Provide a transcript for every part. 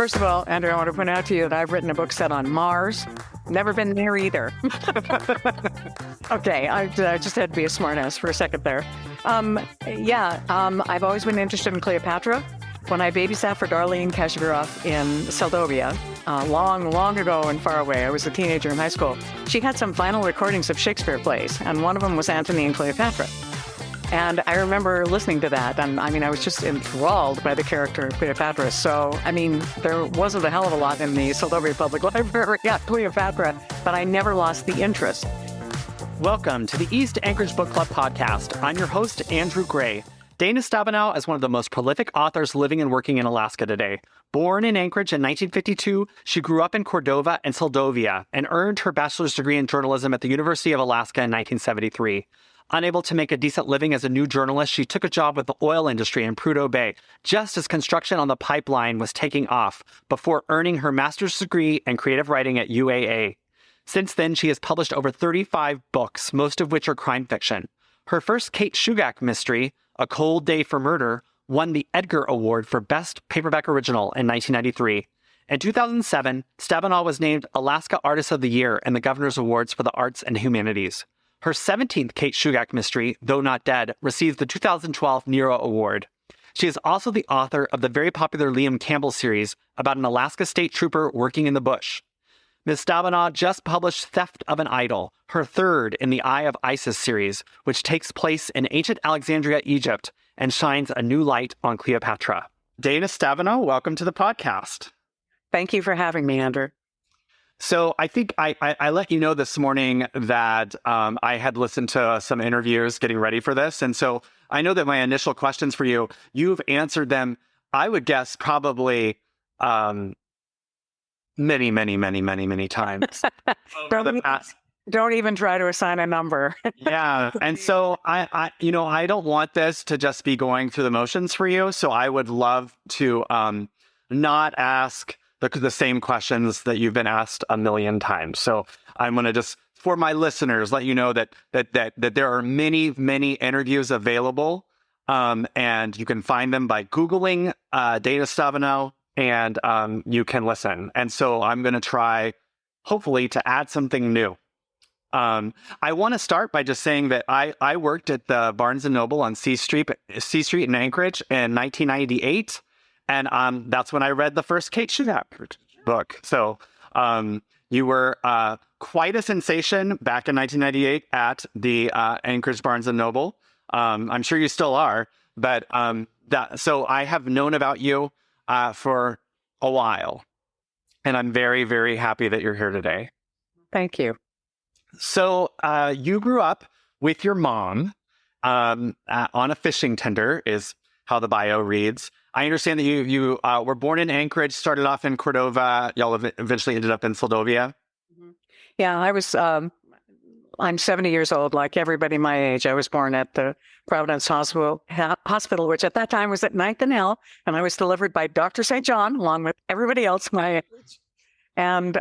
First of all, Andrew, I want to point out to you that I've written a book set on Mars. Never been there either. Okay, I just had to be a smartass for a second there. I've always been interested in Cleopatra. When I babysat for Darlene Kashmirov in Seldovia, long ago and far away, I was a teenager in high school, she had some vinyl recordings of Shakespeare plays, and one of them was Antony and Cleopatra. And I remember listening to that, and I was just enthralled by the character of Cleopatra. So, there wasn't a hell of a lot in the Seldovia Public Library at Cleopatra, but I never lost the interest. Welcome to the East Anchorage Book Club podcast. I'm your host, Andrew Gray. Dana Stabenow is one of the most prolific authors living and working in Alaska today. Born in Anchorage in 1952, she grew up in Cordova and Seldovia and earned her bachelor's degree in journalism at the University of Alaska in 1973. Unable to make a decent living as a new journalist, she took a job with the oil industry in Prudhoe Bay just as construction on the pipeline was taking off before earning her master's degree in creative writing at UAA. Since then, she has published over 35 books, most of which are crime fiction. Her first Kate Shugak mystery, A Cold Day for Murder, won the Edgar Award for Best Paperback Original in 1993. In 2007, Stabenow was named Alaska Artist of the Year in the Governor's Awards for the Arts and Humanities. Her 17th Kate Shugak mystery, Though Not Dead, received the 2012 Nero Award. She is also the author of the very popular Liam Campbell series about an Alaska state trooper working in the bush. Ms. Stabenow just published Theft of an Idol, her third in the Eye of Isis series, which takes place in ancient Alexandria, Egypt, and shines a new light on Cleopatra. Dana Stabenow, welcome to the podcast. Thank you for having me, Andrew. So I think I let you know this morning that I had listened to some interviews getting ready for this. And so I know that my initial questions for you, you've answered them, I would guess, probably many times. Don't even try to assign a number. Yeah. And so I don't want this to just be going through the motions for you. So I would love to not ask the same questions that you've been asked a million times. So I'm going to just, for my listeners, let you know that there are many interviews available, and you can find them by Googling Dana Stabenow, and you can listen. And so I'm going to try, hopefully, to add something new. I want to start by just saying that I worked at the Barnes & Noble on C Street in Anchorage in 1998. And that's when I read the first Kate Shugak book. So you were quite a sensation back in 1998 at the Anchorage Barnes & Noble. I'm sure you still are. But so I have known about you for a while. And I'm very, very happy that you're here today. Thank you. So you grew up with your mom on a fishing tender is how the bio reads. I understand that you were born in Anchorage, started off in Cordova. Y'all eventually ended up in Seldovia. Yeah, I'm 70 years old, like everybody my age. I was born at the Providence Hospital, which at that time was at 9th and L, and I was delivered by Dr. St. John, along with everybody else my age. And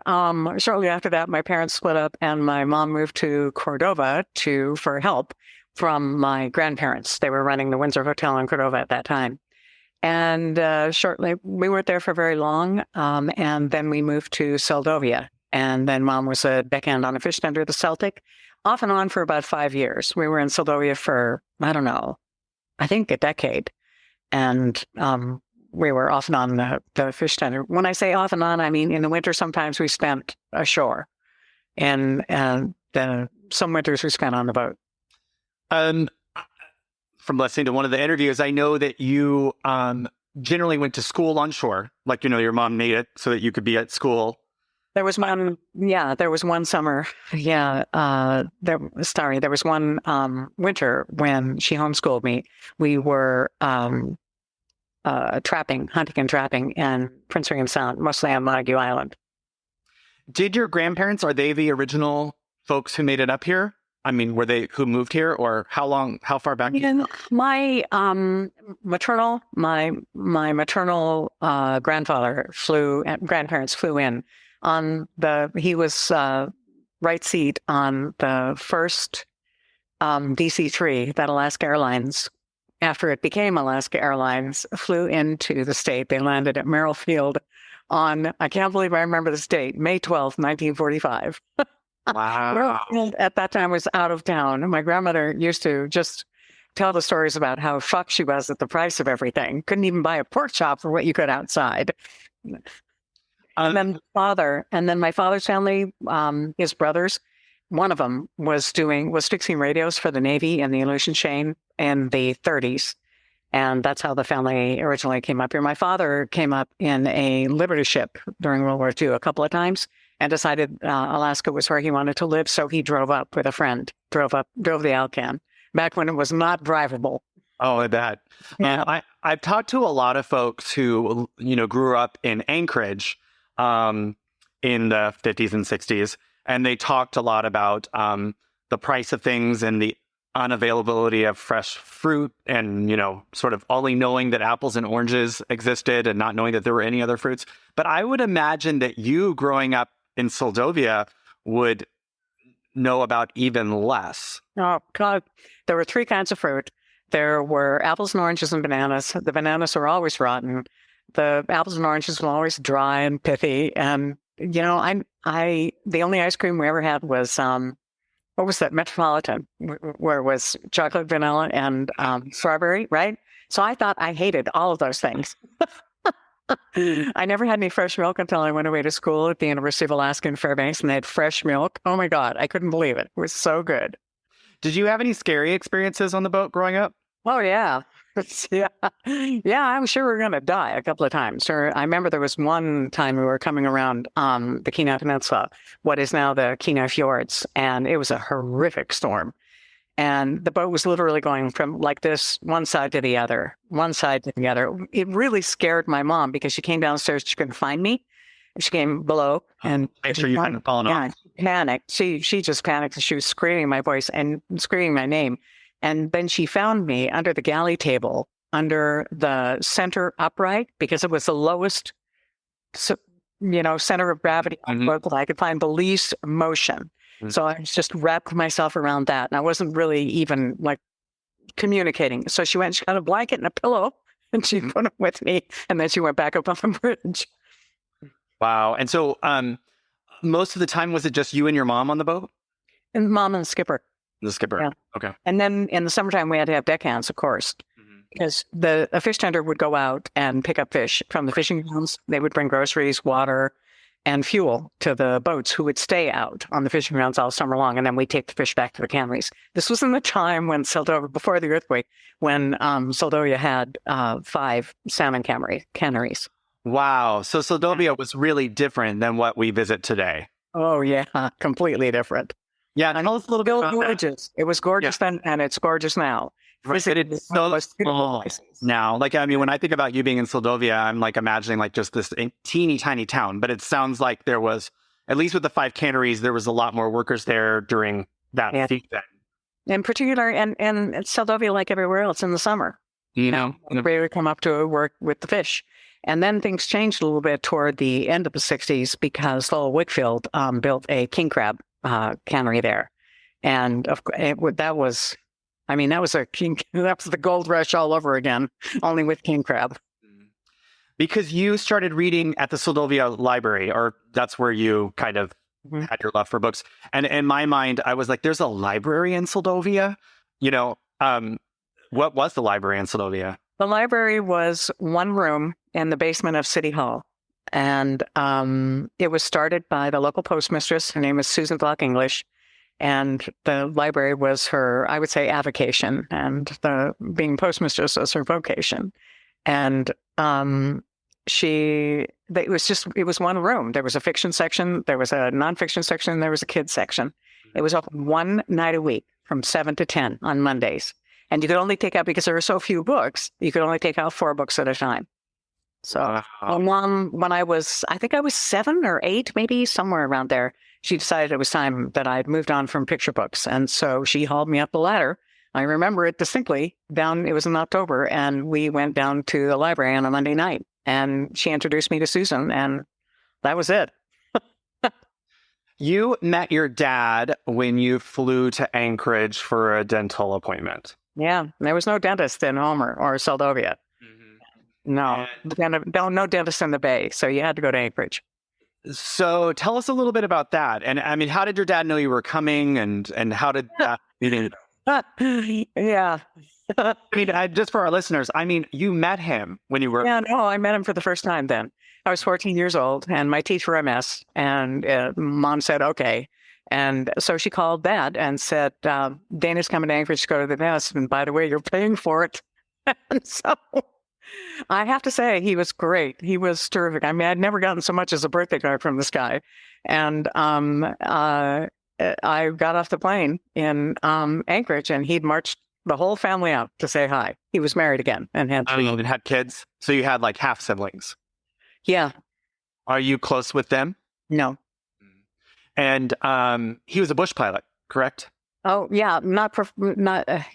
shortly after that, my parents split up, and my mom moved to Cordova for help from my grandparents. They were running the Windsor Hotel in Cordova at that time. And shortly, we weren't there for very long, and then we moved to Seldovia. And then Mom was a deckhand on a fish tender, the Celtic, off and on for about 5 years. We were in Seldovia for, I think a decade. And we were off and on the fish tender. When I say off and on, I mean in the winter, sometimes we spent ashore. And some winters we spent on the boat. From listening to one of the interviews, I know that you generally went to school on shore. Like, your mom made it so that you could be at school. There was one summer. Yeah. There was one winter when she homeschooled me. We were hunting and trapping in Prince William Sound, mostly on Montague Island. Did your grandparents, are they the original folks who made it up here? Were they who moved here, or how far back? My maternal grandparents flew in he was right seat on the first DC-3 that Alaska Airlines, after it became Alaska Airlines, flew into the state. They landed at Merrill Field on, I can't believe I remember this date, May 12th, 1945. Wow. Well, at that time was out of town. My grandmother used to just tell the stories about how shocked she was at the price of everything. Couldn't even buy a pork chop for what you could outside. And then my father's family, his brothers, one of them was fixing radios for the Navy in the Aleutian Chain in the 30s. And that's how the family originally came up here. My father came up in a Liberty ship during World War II a couple of times and decided Alaska was where he wanted to live. So he drove up with a friend, drove the Alcan back when it was not drivable. Oh, I bet. Yeah. I've talked to a lot of folks who, grew up in Anchorage in the 50s and 60s, and they talked a lot about the price of things and the unavailability of fresh fruit and, sort of only knowing that apples and oranges existed and not knowing that there were any other fruits. But I would imagine that you growing up in Seldovia would know about even less. Oh, God. There were three kinds of fruit. There were apples and oranges and bananas. The bananas were always rotten. The apples and oranges were always dry and pithy. And, the only ice cream we ever had was, what was that, Metropolitan, where it was chocolate, vanilla, and strawberry, right? So I thought I hated all of those things. I never had any fresh milk until I went away to school at the University of Alaska in Fairbanks, and they had fresh milk. Oh my God, I couldn't believe it. It was so good. Did you have any scary experiences on the boat growing up? Oh, yeah. Yeah, I'm sure we were going to die a couple of times. I remember there was one time we were coming around the Kenai Peninsula, what is now the Kenai Fjords, and it was a horrific storm. And the boat was literally going from like this, one side to the other. It really scared my mom because she came downstairs, she couldn't find me. She came below and make sure you hadn't fallen off. She panicked. She just panicked and she was screaming my voice and screaming my name. And then she found me under the galley table, under the center upright, because it was the lowest, center of gravity on the boat. I could find the least motion. Mm-hmm. So I just wrapped myself around that. And I wasn't really even like communicating. So she got a blanket and a pillow and she put it with me. And then she went back up on the bridge. Wow. And so most of the time, was it just you and your mom on the boat? And mom and the skipper. The skipper. Yeah. Okay. And then in the summertime, we had to have deckhands, of course, because a fish tender would go out and pick up fish from the fishing grounds. They would bring groceries, water, and fuel to the boats who would stay out on the fishing grounds all summer long. And then we'd take the fish back to the canneries. This was in the time when before the earthquake, when Seldovia had 5 salmon canneries. Wow. So Seldovia was really different than what we visit today. Oh, yeah. Completely different. Yeah, tell us a little bit about gorgeous. That. It was gorgeous then, and it's gorgeous now. Right. It's so small now. When I think about you being in Seldovia, I'm like imagining like just this teeny tiny town. But it sounds like there was, at least with the 5 canneries, there was a lot more workers there during that season. In particular, and Seldovia, like everywhere else, in the summer. We would come up to work with the fish. And then things changed a little bit toward the end of the 60s because Lowell Wickfield built a king crab cannery there. And that was the gold rush all over again, only with king crab. Because you started reading at the Seldovia Library, or that's where you kind of had your love for books. And in my mind, I was like, there's a library in Seldovia? What was the library in Seldovia? The library was one room in the basement of City Hall. And it was started by the local postmistress. Her name was Susan Block English. And the library was her, I would say, avocation. And the being postmistress was her vocation. And it was one room. There was a fiction section, there was a nonfiction section, there was a kids section. It was open one night a week from 7 to 10 on Mondays. And you could only take out, because there were so few books, you could only take out 4 books at a time. So Mom, when I think I was 7 or 8, maybe somewhere around there, she decided it was time that I'd moved on from picture books. And so she hauled me up the ladder. I remember it distinctly. It was in October, and we went down to the library on a Monday night. And she introduced me to Susan, and that was it. You met your dad when you flew to Anchorage for a dental appointment. Yeah, there was no dentist in Homer or Seldovia. No, no dentist in the Bay. So you had to go to Anchorage. So tell us a little bit about that. And I mean, how did your dad know you were coming, and how did that meeting? Yeah. I mean, just for our listeners, I mean, you met him when you were. Yeah, no, I met him for the first time then. I was 14 years old and my teeth were a mess. And mom said, okay. And so she called dad and said, Dana's coming to Anchorage to go to the dentist. And by the way, you're paying for it. And so I have to say, he was great. He was terrific. I mean, I'd never gotten so much as a birthday card from this guy. And I got off the plane in Anchorage, and he'd marched the whole family out to say hi. He was married again and had kids. So you had like half siblings. Yeah. Are you close with them? No. And he was a bush pilot, correct? Oh, yeah.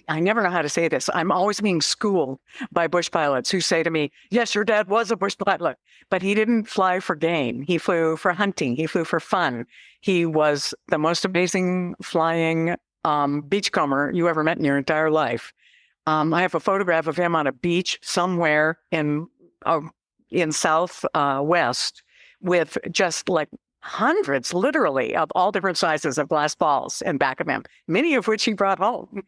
I never know how to say this. I'm always being schooled by bush pilots who say to me, yes, your dad was a bush pilot, but he didn't fly for gain. He flew for hunting. He flew for fun. He was the most amazing flying beachcomber you ever met in your entire life. I have a photograph of him on a beach somewhere in Southwest with just like hundreds, literally, of all different sizes of glass balls in back of him, many of which he brought home.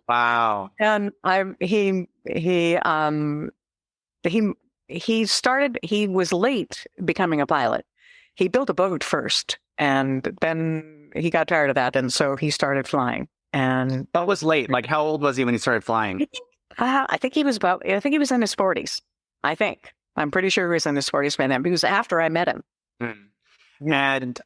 Wow. And he was late becoming a pilot. He built a boat first, and then he got tired of that, and so he started flying. And that was late. Like, how old was he when he started flying? I think he was in his 40s. I'm pretty sure he was in his 40s by then, because after I met him. And,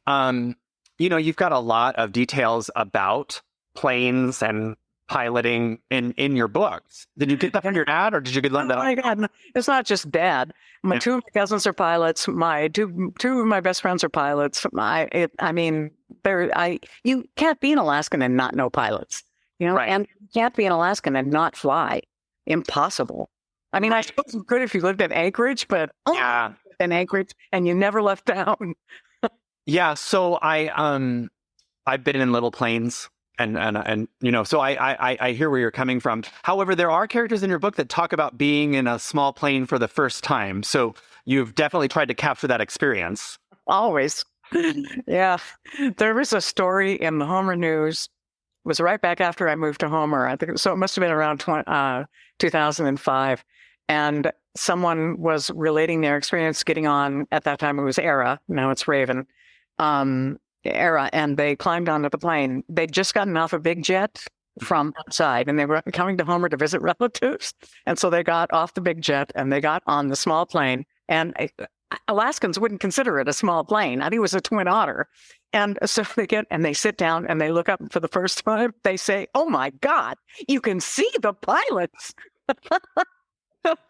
you've got a lot of details about planes and piloting in your books. Did you get that from your dad, or did you get that? Oh my God, it's not just dad. Two of my cousins are pilots. Two of my best friends are pilots. You can't be an Alaskan and not know pilots, right. And you can't be an Alaskan and not fly. Impossible. I mean, I suppose you could if you lived in Anchorage, but in Anchorage and you never left town. Yeah. So I've been in little planes. And so I hear where you're coming from. However, there are characters in your book that talk about being in a small plane for the first time. So you've definitely tried to capture that experience. Always. Yeah. There was a story in the Homer News. It was right back after I moved to Homer. I think so. It must have been around 2005. And someone was relating their experience getting on, at that time it was Era. Now it's Raven. Era, and they climbed onto the plane. They'd just gotten off a big jet from outside, and they were coming to Homer to visit relatives. And so they got off the big jet and they got on the small plane. And Alaskans wouldn't consider it a small plane. I think it was a Twin Otter. And so they sit down and they look up for the first time. They say, "Oh my God, you can see the pilots."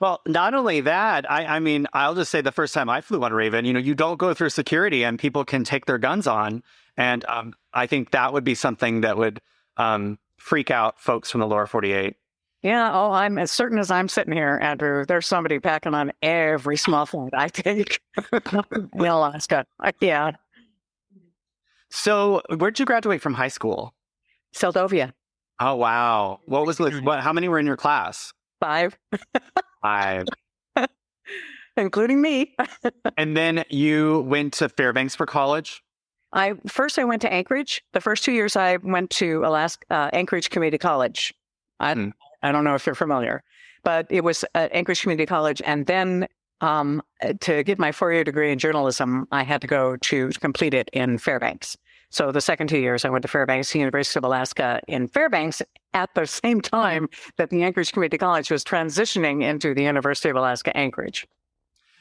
Well, not only that, I mean, I'll just say the first time I flew on Raven, you don't go through security and people can take their guns on. And I think that would be something that would freak out folks from the lower 48. Yeah. Oh, I'm as certain as I'm sitting here, Andrew. There's somebody packing on every small flight I take in Alaska. Yeah. So where'd you graduate from high school? Seldovia. Oh, wow. How many were in your class? 5. 5. Including me. And then you went to Fairbanks for college? I went to Anchorage. The first 2 years I went to Anchorage Community College. I don't know if you're familiar, but it was Anchorage Community College. And then to get my 4-year degree in journalism, I had to go to complete it in Fairbanks. So the second 2 years, I went to Fairbanks, University of Alaska in Fairbanks at the same time that the Anchorage Community College was transitioning into the University of Alaska Anchorage.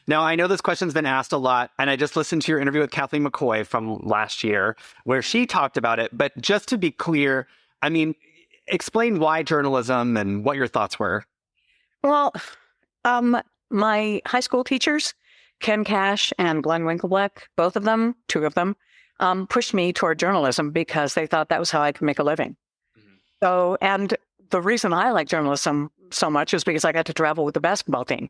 Now, I know this question's been asked a lot, and I just listened to your interview with Kathleen McCoy from last year, where she talked about it. But just to be clear, I mean, explain why journalism and what your thoughts were. Well, my high school teachers, Ken Cash and Glenn Winkleblack, both of them, 2 of them, pushed me toward journalism because they thought that was how I could make a living. Mm-hmm. So, and the reason I like journalism so much is because I got to travel with the basketball team.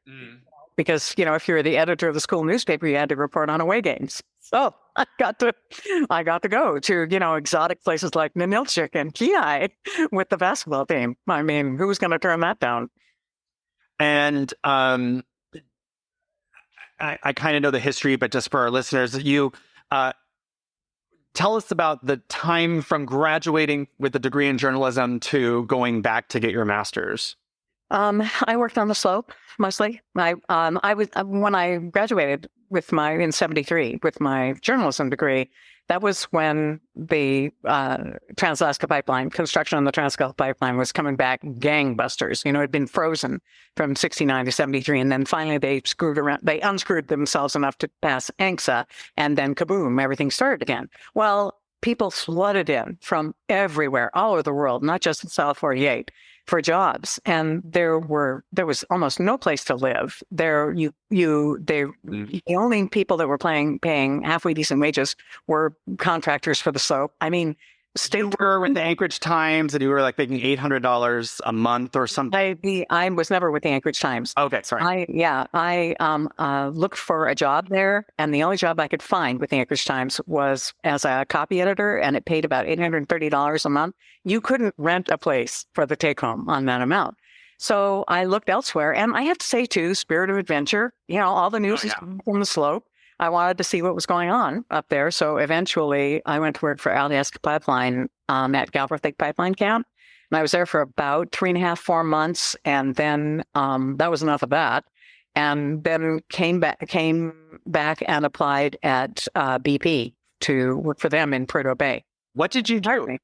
Mm. Because, if you're the editor of the school newspaper, you had to report on away games. So I got to go to, exotic places like Ninilchik and Kenai with the basketball team. I mean, who's going to turn that down? And I kind of know the history, but just for our listeners, you tell us about the time from graduating with a degree in journalism to going back to get your master's. I worked on the slope mostly. I was when I graduated in '73 with my journalism degree. That was when the Trans-Alaska Pipeline, construction on the Trans-Gulf Pipeline was coming back gangbusters. It had been frozen from 69 to 73. And then finally they unscrewed themselves enough to pass ANCSA, and then kaboom, everything started again. Well, people flooded in from everywhere, all over the world, not just in South 48, for jobs. And there was almost no place to live. The only people that were paying halfway decent wages were contractors for the slope. I mean, You were with the Anchorage Times, and you were like making $800 a month or something. I was never with the Anchorage Times. Okay, sorry. I looked for a job there, and the only job I could find with the Anchorage Times was as a copy editor, and it paid about $830 a month. You couldn't rent a place for the take home on that amount. So I looked elsewhere, and I have to say too, spirit of adventure. All the news is from the slope. I wanted to see what was going on up there. So eventually I went to work for Alaska Pipeline at Galbraith Lake Pipeline Camp. And I was there for about 3.5, 4 months. And then that was enough of that. And then came back and applied at BP to work for them in Prudhoe Bay. What did you do?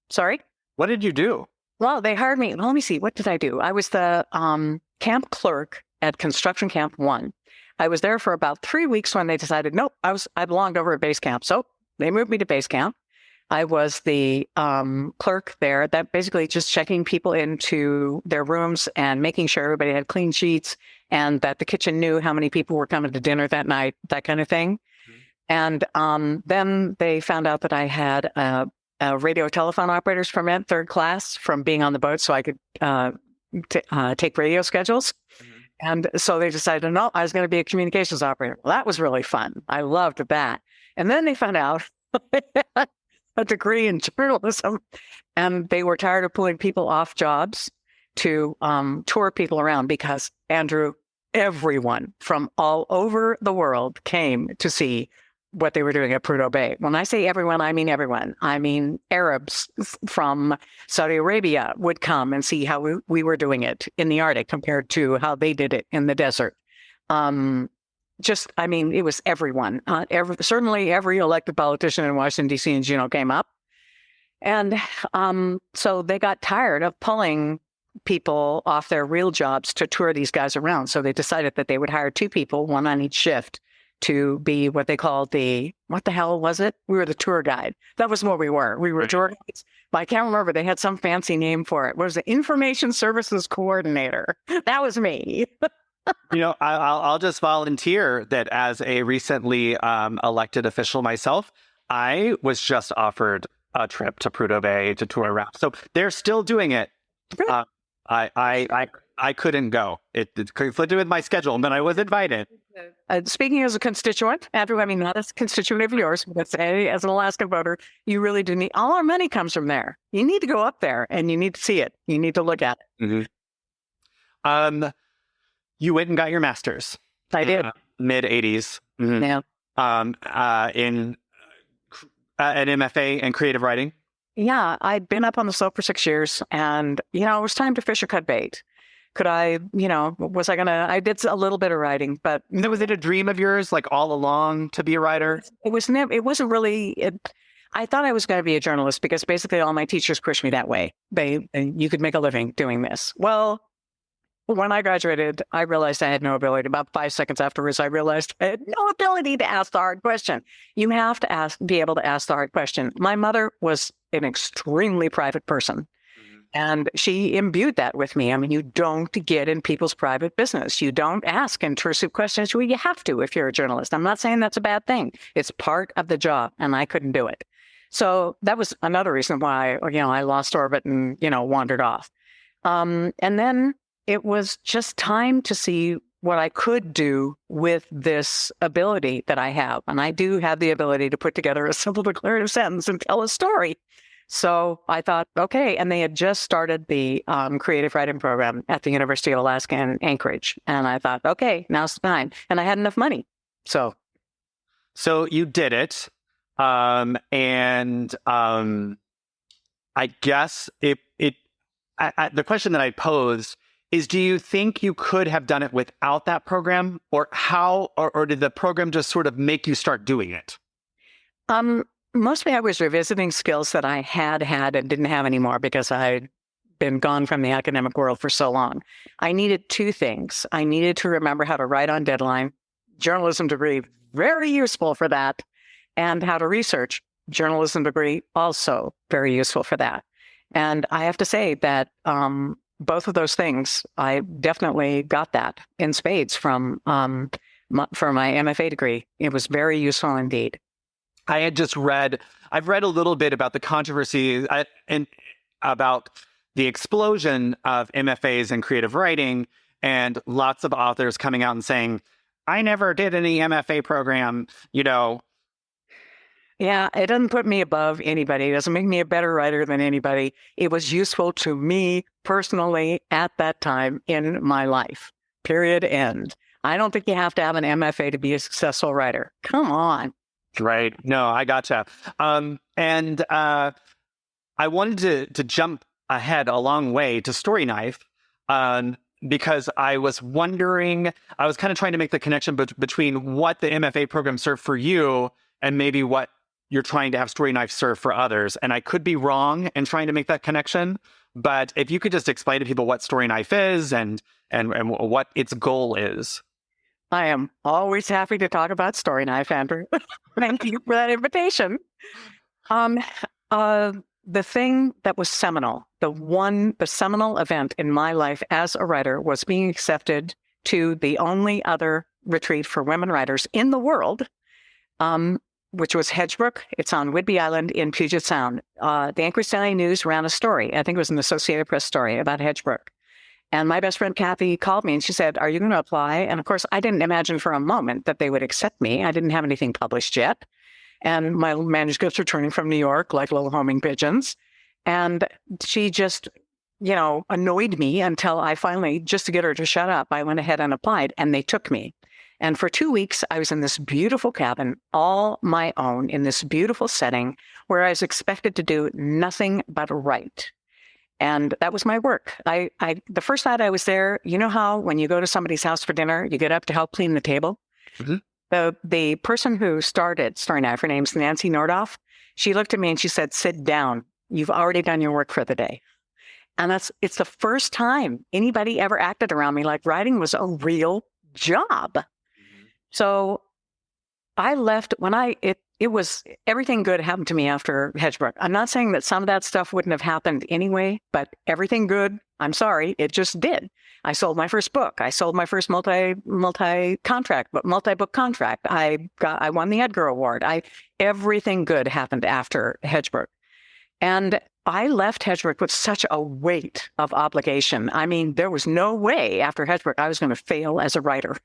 Sorry? What did you do? Well, they hired me. Let me see. What did I do? I was the camp clerk at Construction Camp 1. I was there for about 3 weeks when they decided, nope, I belonged over at base camp. So they moved me to base camp. I was the clerk there, that basically just checking people into their rooms and making sure everybody had clean sheets and that the kitchen knew how many people were coming to dinner that night, that kind of thing. Mm-hmm. And then they found out that I had a radio telephone operator's permit, 3rd class, from being on the boat, so I could take radio schedules. Mm-hmm. And so they decided, no, I was going to be a communications operator. Well, that was really fun. I loved that. And then they found out a degree in journalism, and they were tired of pulling people off jobs to tour people around because, Andrew, everyone from all over the world came to see what they were doing at Prudhoe Bay. When I say everyone, I mean everyone. I mean Arabs from Saudi Arabia would come and see how we were doing it in the Arctic compared to how they did it in the desert. It was everyone. Certainly every elected politician in Washington, D.C. and Juneau came up. And so they got tired of pulling people off their real jobs to tour these guys around. So they decided that they would hire 2 people, one on each shift, to be what they called what the hell was it? We were the tour guide. That was what we were. We were tour guides. But I can't remember. They had some fancy name for it. What was the Information Services Coordinator? That was me. I'll just volunteer that as a recently elected official myself, I was just offered a trip to Prudhoe Bay to tour around. So they're still doing it. I couldn't go. It conflicted with my schedule, but I was invited. Speaking as a constituent, Andrew, I mean, not as a constituent of yours, but as an Alaska voter, you really do need, all our money comes from there. You need to go up there and you need to see it. You need to look at it. Mm-hmm. You went and got your master's. I did. Mid-'80s. Mm-hmm. Yeah. In an MFA in creative writing. Yeah, I'd been up on the slope for 6 years and, it was time to fish or cut bait. Could I, I did a little bit of writing, but. Was it a dream of yours, like all along, to be a writer? It wasn't really, I thought I was going to be a journalist because basically all my teachers pushed me that way. You could make a living doing this. Well, when I graduated, I realized I had no ability. About 5 seconds afterwards, I realized I had no ability to ask the hard question. You have to be able to ask the hard question. My mother was an extremely private person. And she imbued that with me. I mean, you don't get in people's private business. You don't ask intrusive questions. Well, you have to if you're a journalist. I'm not saying that's a bad thing. It's part of the job, and I couldn't do it. So that was another reason why, I lost orbit and, wandered off. And then it was just time to see what I could do with this ability that I have. And I do have the ability to put together a simple declarative sentence and tell a story. So I thought, okay. And they had just started the creative writing program at the University of Alaska in Anchorage. And I thought, okay, now's the time. And I had enough money. So you did it. I guess the question that I posed is, do you think you could have done it without that program, or or did the program just sort of make you start doing it? Mostly I was revisiting skills that I had and didn't have anymore because I'd been gone from the academic world for so long. I needed two things. I needed to remember how to write on deadline, journalism degree, very useful for that, and how to research, journalism degree, also very useful for that. And I have to say that both of those things, I definitely got that in spades for my MFA degree. It was very useful indeed. I've read a little bit about the controversy and about the explosion of MFAs in creative writing, and lots of authors coming out and saying, I never did any MFA program, Yeah, it doesn't put me above anybody. It doesn't make me a better writer than anybody. It was useful to me personally at that time in my life, period, end. I don't think you have to have an MFA to be a successful writer. Come on. Right. No, I gotcha. I wanted to jump ahead a long way to Story Knife, because I was wondering, I was kind of trying to make the connection between what the MFA program served for you and maybe what you're trying to have Story Knife serve for others. And I could be wrong in trying to make that connection, but if you could just explain to people what Story Knife is and what its goal is. I am always happy to talk about Story Knife, Andrew. Thank you for that invitation. The thing that was seminal, the seminal event in my life as a writer was being accepted to the only other retreat for women writers in the world, which was Hedgebrook. It's on Whidbey Island in Puget Sound. The Anchorage Daily News ran a story. I think it was an Associated Press story about Hedgebrook. And my best friend, Kathy, called me and she said, are you going to apply? And of course, I didn't imagine for a moment that they would accept me. I didn't have anything published yet. And my manuscripts were turning from New York like little homing pigeons. And she just, annoyed me until I finally, just to get her to shut up, I went ahead and applied, and they took me. And for 2 weeks, I was in this beautiful cabin, all my own, in this beautiful setting where I was expected to do nothing but write. And that was my work. The first night I was there, you know how when you go to somebody's house for dinner, you get up to help clean the table? Mm-hmm. The person who started Story Knife, her name's Nancy Nordoff. She looked at me and she said, sit down. You've already done your work for the day. And it's the first time anybody ever acted around me like writing was a real job. Mm-hmm. So I left when it was everything good happened to me after Hedgebrook. I'm not saying that some of that stuff wouldn't have happened anyway, but everything good, I'm sorry, it just did. I sold my first book. I sold my first multi-book contract. I won the Edgar Award. Everything good happened after Hedgebrook. And I left Hedgebrook with such a weight of obligation. I mean, there was no way after Hedgebrook I was going to fail as a writer.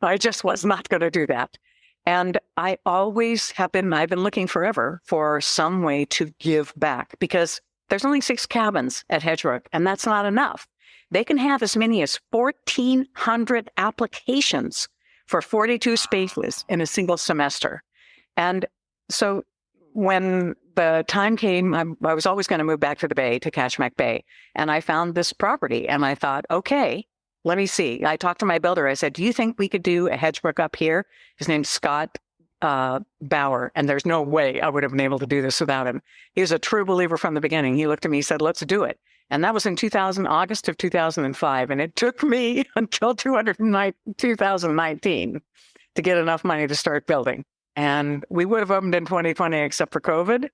I just was not going to do that. And I've been looking forever for some way to give back, because there's only 6 cabins at Hedgebrook, and that's not enough. They can have as many as 1,400 applications for 42 spaces in a single semester. And so when the time came, I was always going to move back to the Bay, to Kachemak Bay, and I found this property, and I thought, okay, let me see. I talked to my builder. I said, do you think we could do a Hedgebrook up here? His name's Scott Bauer, and there's no way I would have been able to do this without him. He was a true believer from the beginning. He looked at me and said, let's do it. And that was in August of 2005. And it took me until 2019 to get enough money to start building. And we would have opened in 2020 except for COVID.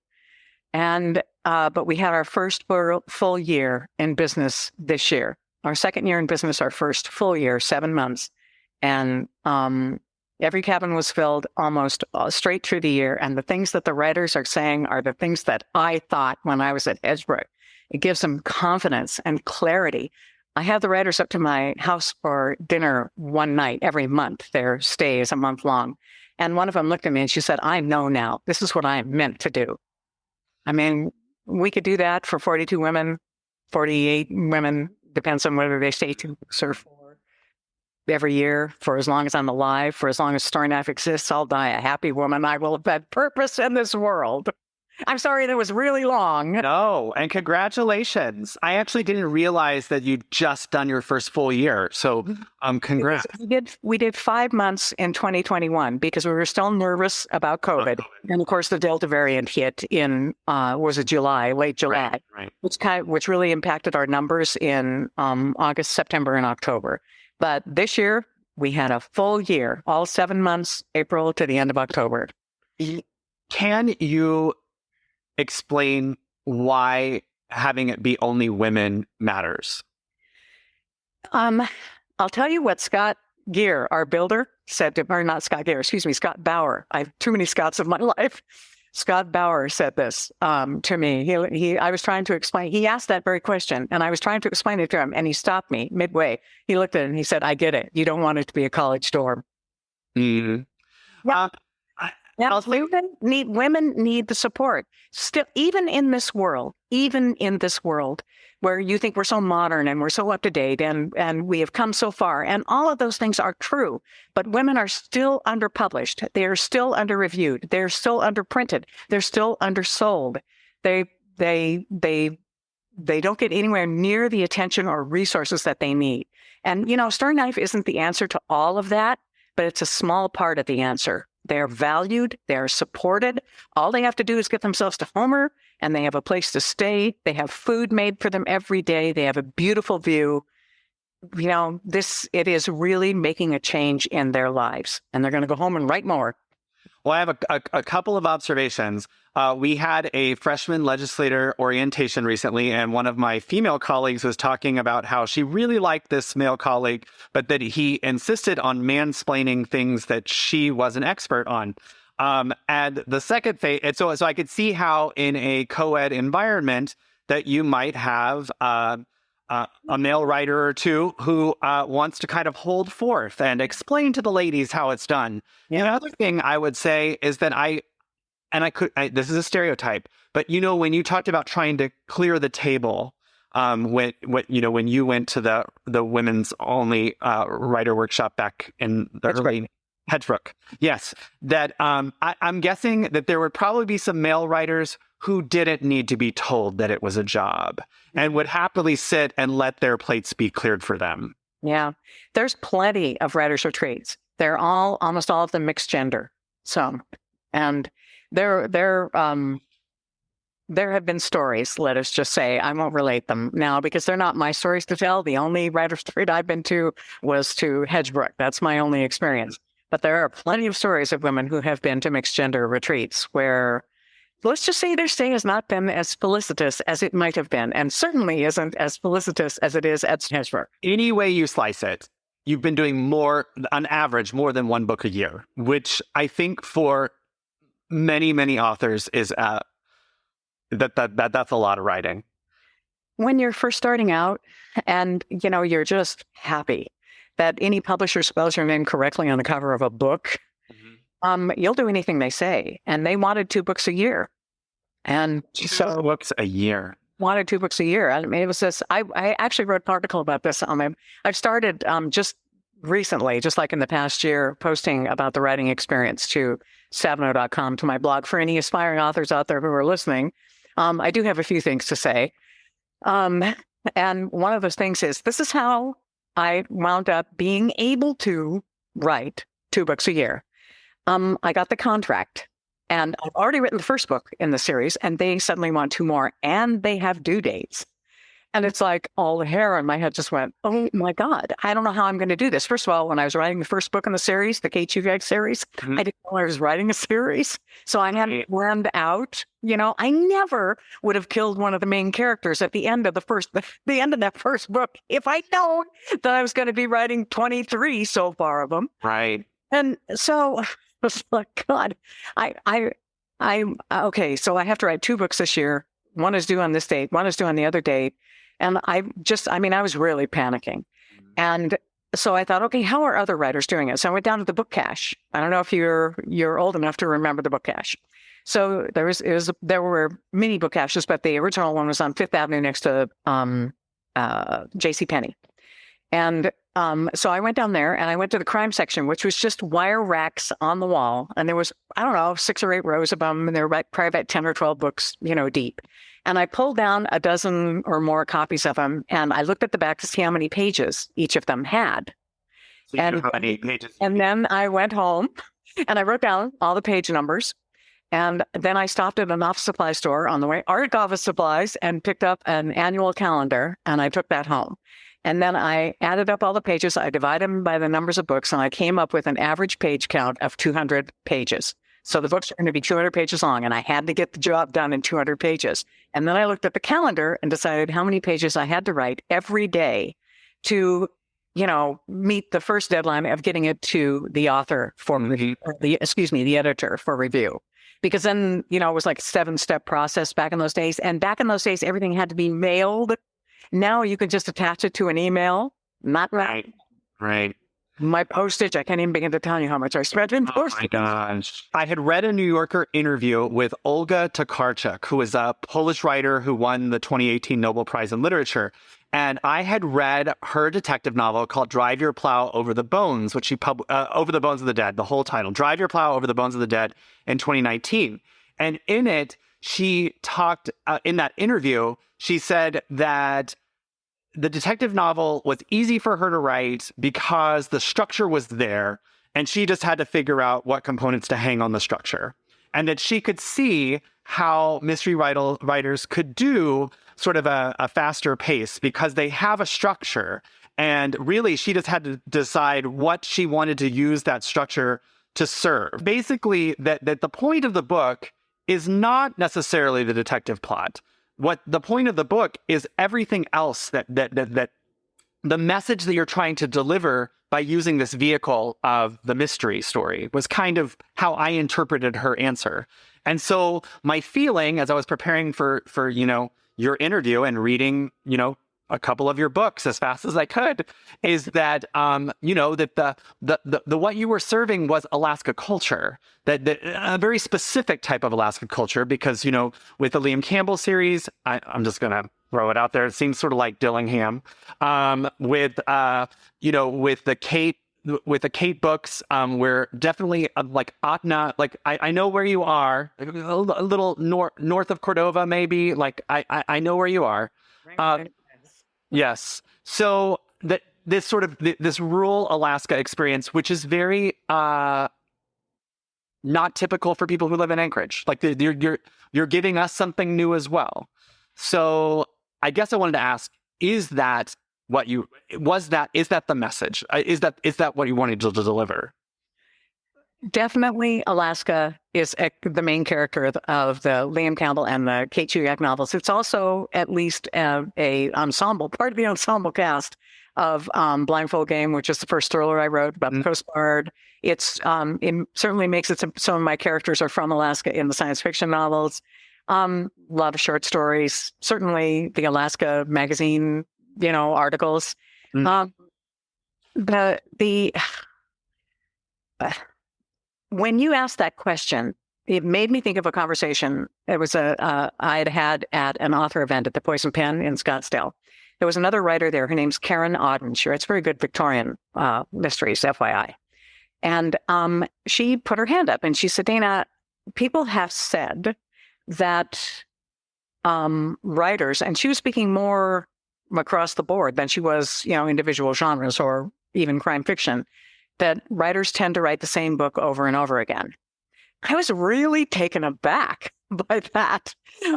And but we had our first full year in business this year. Our second year in business, our first full year, 7 months. And every cabin was filled almost straight through the year. And the things that the writers are saying are the things that I thought when I was at Hedgebrook. It gives them confidence and clarity. I have the writers up to my house for dinner one night every month. Their stay is a month long. And one of them looked at me and she said, I know now. This is what I am meant to do. I mean, we could do that for 42 women, 48 women, depends on whether they stay 2 books or 4 every year, for as long as I'm alive, for as long as Story Knife exists. I'll die a happy woman. I will have had purpose in this world. I'm sorry that was really long. No, and congratulations. I actually didn't realize that you'd just done your first full year. So congrats. We did 5 months in 2021 because we were still nervous about COVID. And of course, the Delta variant hit in, was it July, late July, Right. which really impacted our numbers in August, September, and October. But this year, we had a full year, all 7 months, April to the end of October. Can you explain why having it be only women matters? I'll tell you what Scott Gear, our builder, said to, or not Scott Gear, excuse me, Scott Bauer. I have too many Scotts in my life. Scott Bauer said this to me. I was trying to explain. He asked that very question, and I was trying to explain it to him, and he stopped me midway. He looked at it and he said, "I get it. You don't want it to be a college dorm." Mm-hmm. Yeah, women need the support. Still, even in this world, where you think we're so modern and we're so up to date and we have come so far, and all of those things are true, but women are still underpublished. They are still under-reviewed. They're still under-printed. They're still undersold. They don't get anywhere near the attention or resources that they need. And, Story Knife isn't the answer to all of that, but it's a small part of the answer. They're valued, they're supported. All they have to do is get themselves to Homer, and they have a place to stay. They have food made for them every day. They have a beautiful view. It is really making a change in their lives, and they're going to go home and write more. Well, I have a couple of observations. We had a freshman legislator orientation recently, and one of my female colleagues was talking about how she really liked this male colleague, but that he insisted on mansplaining things that she was an expert on. And the second thing, and so I could see how in a co-ed environment that you might have a male writer or two who wants to kind of hold forth and explain to the ladies how it's done. Yeah. The other thing I would say is that this is a stereotype, but when you talked about trying to clear the table, when you went to the women's only writer workshop back in the early Hedgebrook, yes, that I'm guessing that there would probably be some male writers who didn't need to be told that it was a job and would happily sit and let their plates be cleared for them. Yeah, there's plenty of writers' retreats. They're almost all of them mixed gender. And there have been stories, let us just say, I won't relate them now because they're not my stories to tell. The only writer's retreat I've been to was to Hedgebrook. That's my only experience. But there are plenty of stories of women who have been to mixed gender retreats where, let's just say, their stay has not been as felicitous as it might have been, and certainly isn't as felicitous as it is at Hedgebrook. Any way you slice it, you've been doing on average, more than 1 book a year, which I think for many, many authors is that's a lot of writing. When you're first starting out and, you're just happy that any publisher spells your name correctly on the cover of a book, you'll do anything they say. And they wanted 2 books a year. And so 2 books a year. Wanted 2 books a year. I mean, it was this, I actually wrote an article about this I've started just recently, just like in the past year, posting about the writing experience to Stabenow.com, to my blog. For any aspiring authors out there who are listening, I do have a few things to say. And one of those things is, this is how I wound up being able to write 2 books a year. I got the contract, and I've already written the first book in the series, and they suddenly want 2 more, and they have due dates. And it's like all the hair on my head just went, oh my God, I don't know how I'm going to do this. First of all, when I was writing the first book in the series, the Kate Shugak series, I didn't know I was writing a series. So I hadn't planned out, I never would have killed one of the main characters at the end of the end of that first book if I'd known that I was going to be writing 23 so far of them. Right. And so it's like, God, okay, so I have to write 2 books this year. One is due on this date, one is due on the other date. And I was really panicking. And so I thought, okay, how are other writers doing it? So I went down to the book cache. I don't know if you're old enough to remember the book cache. So there were many book caches, but the original one was on Fifth Avenue next to J.C. Penney. And so I went down there and I went to the crime section, which was just wire racks on the wall. And there was, I don't know, 6 or 8 rows of them. And they were probably about 10 or 12 books, deep. And I pulled down a dozen or more copies of them. And I looked at the back to see how many pages each of them had. So you know how many pages? And then I went home and I wrote down all the page numbers. And then I stopped at an office supply store on the way, art office supplies, and picked up an annual calendar. And I took that home. And then I added up all the pages. I divided them by the numbers of books, and I came up with an average page count of 200 pages. So the books are going to be 200 pages long, and I had to get the job done in 200 pages. And then I looked at the calendar and decided how many pages I had to write every day to, meet the first deadline of getting it to the author for the editor for review. Because then, it was like a 7-step process back in those days. And back in those days, everything had to be mailed. Now you can just attach it to an email. Not right. Right. My postage, I can't even begin to tell you how much I spent in postage. Oh my gosh. I had read a New Yorker interview with Olga Tokarczuk, who is a Polish writer who won the 2018 Nobel Prize in Literature. And I had read her detective novel called Drive Your Plow Over the Bones, which she Over the Bones of the Dead, the whole title, Drive Your Plow Over the Bones of the Dead in 2019. And in it, she talked, in that interview, she said that the detective novel was easy for her to write because the structure was there and she just had to figure out what components to hang on the structure. And that she could see how mystery writers could do sort of a faster pace because they have a structure. And really, she just had to decide what she wanted to use that structure to serve. Basically, that the point of the book is not necessarily the detective plot. What the point of the book is everything else that the message that you're trying to deliver by using this vehicle of the mystery story was kind of how I interpreted her answer. And so my feeling as I was preparing for your interview and reading, a couple of your books as fast as I could is that, that the what you were serving was Alaska culture, that a very specific type of Alaska culture, because, with the Liam Campbell series, I'm just going to throw it out there. It seems sort of like Dillingham, with the Kate books, we're definitely like Atna, like I know where you are, a little north of Cordova, maybe, like I know where you are. Yes. So this sort of this rural Alaska experience, which is very not typical for people who live in Anchorage, like you're giving us something new as well. So I guess I wanted to ask: is that what you was that? Is that the message? Is that what you wanted to deliver? Definitely, Alaska is the main character of the Liam Campbell and the Kate Shugak novels. It's also at least a ensemble, part of the ensemble cast of Blindfold Game, which is the first thriller I wrote about the Coast Guard. It certainly makes it some of my characters are from Alaska in the science fiction novels. A lot of short stories, certainly the Alaska magazine, articles. When you asked that question, it made me think of a conversation. It was I had at an author event at the Poison Pen in Scottsdale. There was another writer there. Her name's Karen Auden. She writes very good Victorian mysteries, FYI. And she put her hand up and she said, Dana, people have said that writers, and she was speaking more across the board than she was, individual genres or even crime fiction, that writers tend to write the same book over and over again. I was really taken aback by that.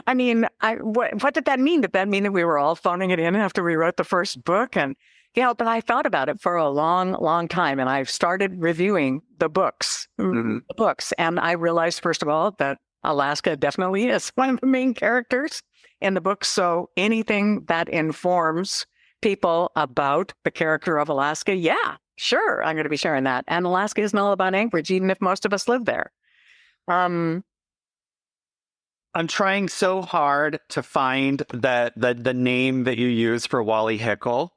I mean, what did that mean? Did that mean that we were all phoning it in after we wrote the first book? And, but I thought about it for a long, long time. And I've started reviewing the books. And I realized, first of all, that Alaska definitely is one of the main characters in the book. So anything that informs people about the character of Alaska, yeah, sure, I'm going to be sharing that. And Alaska isn't all about Anchorage, even if most of us live there. I'm trying so hard to find the name that you use for Wally Hickle.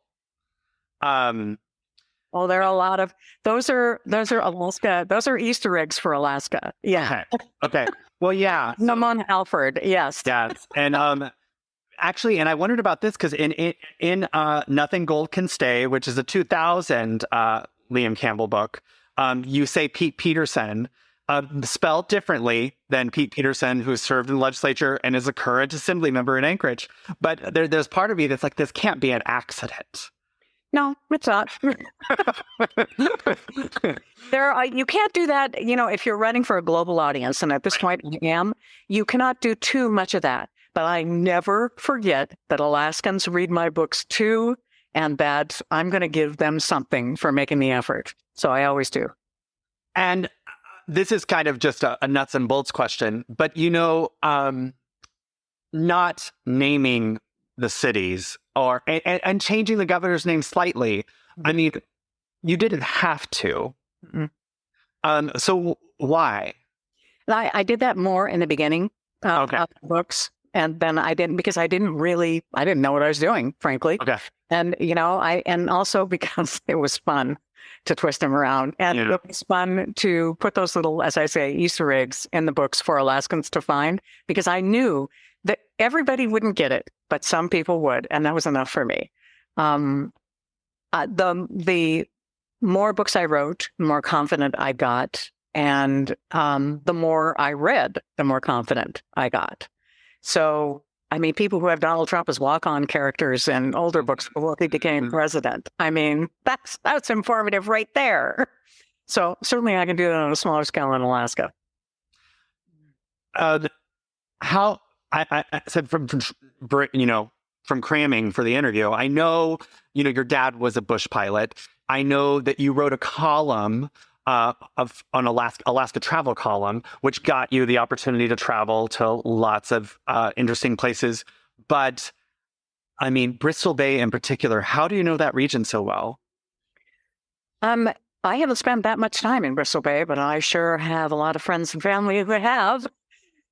Oh, there are a lot of those are Alaska. Those are Easter eggs for Alaska. Yeah. Okay. Well, yeah. Namon Alfred. Yes. Yes. And actually, and I wondered about this because in Nothing Gold Can Stay, which is a 2000 Liam Campbell book, you say Pete Peterson, spelled differently than Pete Peterson, who served in the legislature and is a current assembly member in Anchorage. But there's part of me that's like, this can't be an accident. No, it's not. You can't do that. If you're running for a global audience, and at this point I am, you cannot do too much of that. But I never forget that Alaskans read my books too, and that I'm going to give them something for making the effort. So I always do. And this is kind of just a nuts and bolts question, but not naming the cities and changing the governor's name slightly. I mean, you didn't have to. Mm-hmm. So why? I did that more in the beginning of the books. And then I didn't, because I didn't know what I was doing, frankly. Okay. And, and also because it was fun to twist them around. And it was fun to put those little, as I say, Easter eggs in the books for Alaskans to find, because I knew that everybody wouldn't get it, but some people would. And that was enough for me. The more books I wrote, the more confident I got. And the more I read, the more confident I got. So, I mean, people who have Donald Trump as walk-on characters in older books before he became president. I mean, that's informative right there. So certainly I can do that on a smaller scale in Alaska. How I said from cramming for the interview, I know, your dad was a bush pilot. I know that you wrote a column on Alaska travel column, which got you the opportunity to travel to lots of interesting places. But I mean, Bristol Bay in particular, how do you know that region so well? I haven't spent that much time in Bristol Bay, but I sure have a lot of friends and family who have.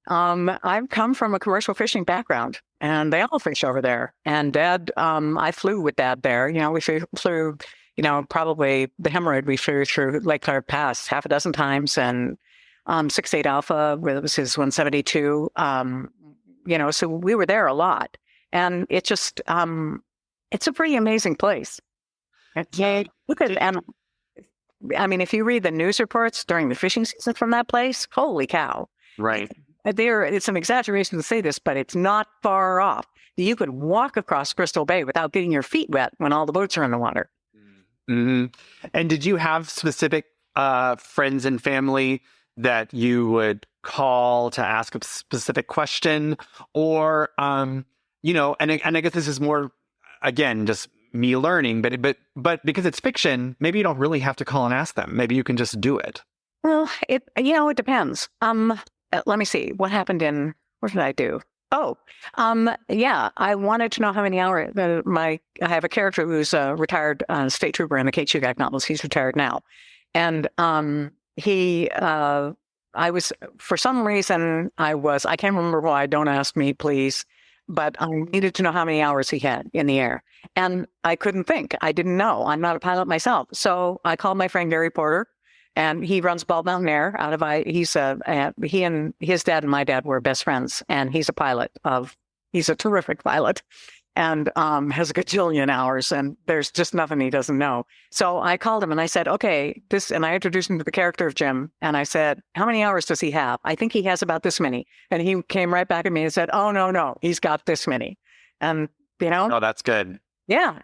I've come from a commercial fishing background, and they all fish over there. And Dad, I flew with Dad there. We flew probably the Hemorrhoid, we flew through Lake Clark Pass half a dozen times, and 6-8 Alpha, where it was his 172. So we were there a lot. And it just, it's a pretty amazing place. Yeah, look at it. And I mean, if you read the news reports during the fishing season from that place, holy cow. Right. It's an exaggeration to say this, but it's not far off. You could walk across Bristol Bay without getting your feet wet when all the boats are in the water. Mm-hmm. And did you have specific friends and family that you would call to ask a specific question, or and I guess this is more, again, just me learning, but because it's fiction, maybe you don't really have to call and ask them. Maybe you can just do it. Well, it depends. Let me see what happened what did I do? Oh, I wanted to know how many hours. I have a character who's a retired state trooper in the Kate Shugak novels. He's retired now, and I was, for some reason, I can't remember why. Don't ask me, please. But I needed to know how many hours he had in the air, and I couldn't think. I didn't know. I'm not a pilot myself, so I called my friend Gary Porter. And he runs Bald Mountain Air out of he and his dad and my dad were best friends, and he's a terrific pilot, and has a gajillion hours, and there's just nothing he doesn't know. So I called him and I said, okay, and I introduced him to the character of Jim, and I said, how many hours does he have? I think he has about this many. And he came right back at me and said, oh, no, he's got this many. And oh, that's good. Yeah.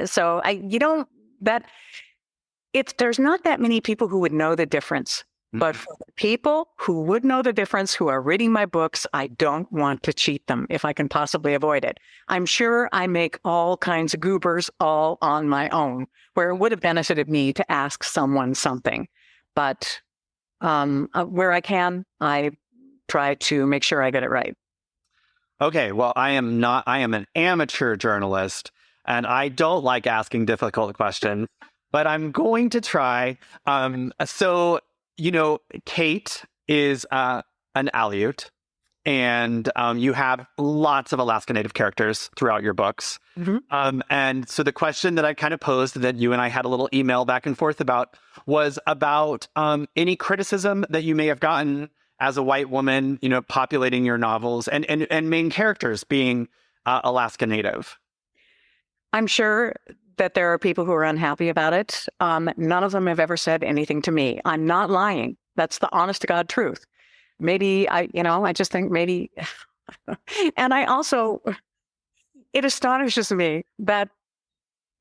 So there's not that many people who would know the difference, but for the people who would know the difference, who are reading my books, I don't want to cheat them if I can possibly avoid it. I'm sure I make all kinds of goobers all on my own, where it would have benefited me to ask someone something. But where I can, I try to make sure I get it right. Okay, well, I am an amateur journalist, and I don't like asking difficult questions. But I'm going to try. So, Kate is an Aleut, and you have lots of Alaska Native characters throughout your books. And so the question that I kind of posed that you and I had a little email back and forth about was about any criticism that you may have gotten as a white woman, populating your novels and main characters being Alaska Native. I'm sure that there are people who are unhappy about it. None of them have ever said anything to me. I'm not lying. That's the honest to God truth. Maybe I just think maybe, and I also, it astonishes me that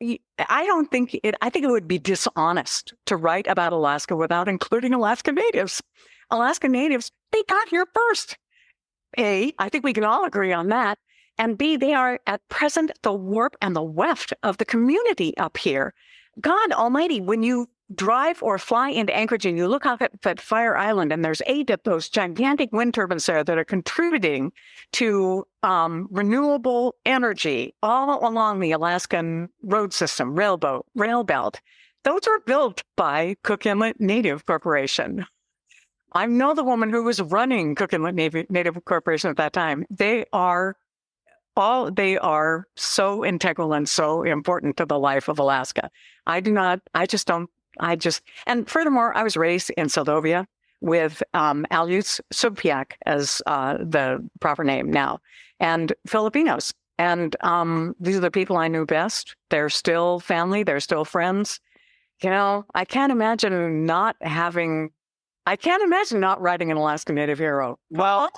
I think it would be dishonest to write about Alaska without including Alaska Natives. Alaska Natives, they got here first. A, I think we can all agree on that. And B, they are at present the warp and the weft of the community up here. God Almighty, when you drive or fly into Anchorage and you look out at Fire Island and there's 8 of those gigantic wind turbines there that are contributing to renewable energy all along the Alaskan road system, rail belt. Those are built by Cook Inlet Native Corporation. I know the woman who was running Cook Inlet Native Corporation at that time. They are so integral and so important to the life of Alaska. And furthermore, I was raised in Seldovia with Aleut Subpiak as the proper name now, and Filipinos. And these are the people I knew best. They're still family. They're still friends. I can't imagine not writing an Alaska Native hero. Well,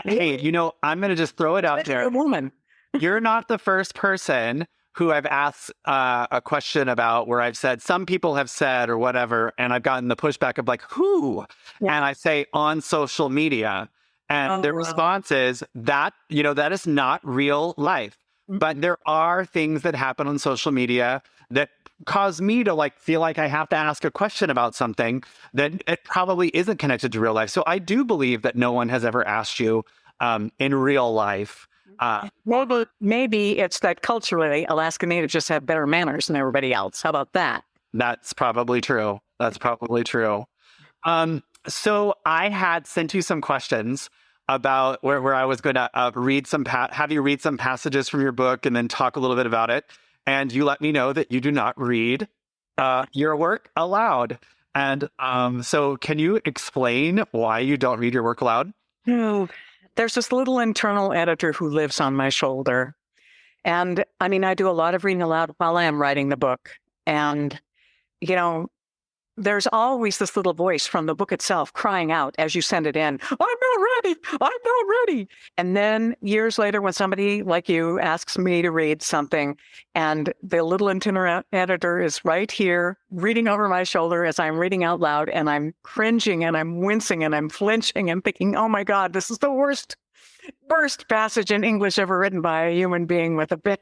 hey, I'm going to just throw it out there. A woman. You're not the first person who I've asked a question about where I've said, some people have said or whatever, and I've gotten the pushback of like, who? Yeah. And I say on social media. And their response is that, that is not real life. But there are things that happen on social media that cause me to feel like I have to ask a question about something that it probably isn't connected to real life. So I do believe that no one has ever asked you in real life. Maybe it's that culturally Alaska Natives just have better manners than everybody else. How about that? That's probably true. So I had sent you some questions about where I was going to have you read some passages from your book and then talk a little bit about it. And you let me know that you do not read your work aloud. And so can you explain why you don't read your work aloud? No. There's this little internal editor who lives on my shoulder. And I do a lot of reading aloud while I am writing the book. And, there's always this little voice from the book itself crying out as you send it in, I'm not ready. And then years later, when somebody like you asks me to read something and the little internal editor is right here reading over my shoulder as I'm reading out loud, and I'm cringing and I'm wincing and I'm flinching and thinking, oh my God, this is the worst passage in English ever written by a human being with a pen.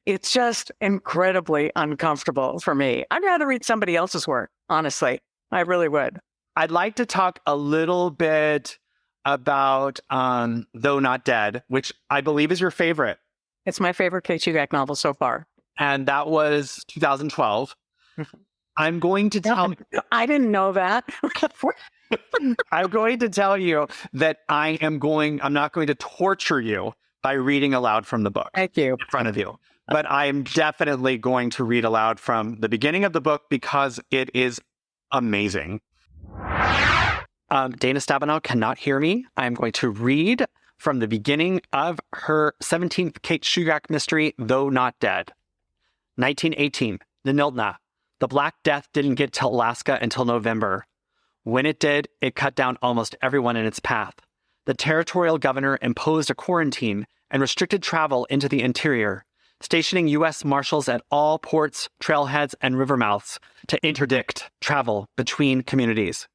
It's just incredibly uncomfortable for me. I'd rather read somebody else's work, honestly. I really would. I'd like to talk a little bit about Though Not Dead, which I believe is your favorite. It's my favorite Kate Shugak novel so far. And that was 2012. I'm going to tell... I didn't know that. I'm going to tell you that I'm not going to torture you by reading aloud from the book. Thank you. In front of you. But I am definitely going to read aloud from the beginning of the book because it is amazing. Dana Stabenow cannot hear me. I'm going to read from the beginning of her 17th Kate Shugak mystery, Though Not Dead. 1918, Niltna. The Black Death didn't get to Alaska until November. When it did, it cut down almost everyone in its path. The territorial governor imposed a quarantine and restricted travel into the interior, stationing U.S. Marshals at all ports, trailheads, and river mouths to interdict travel between communities.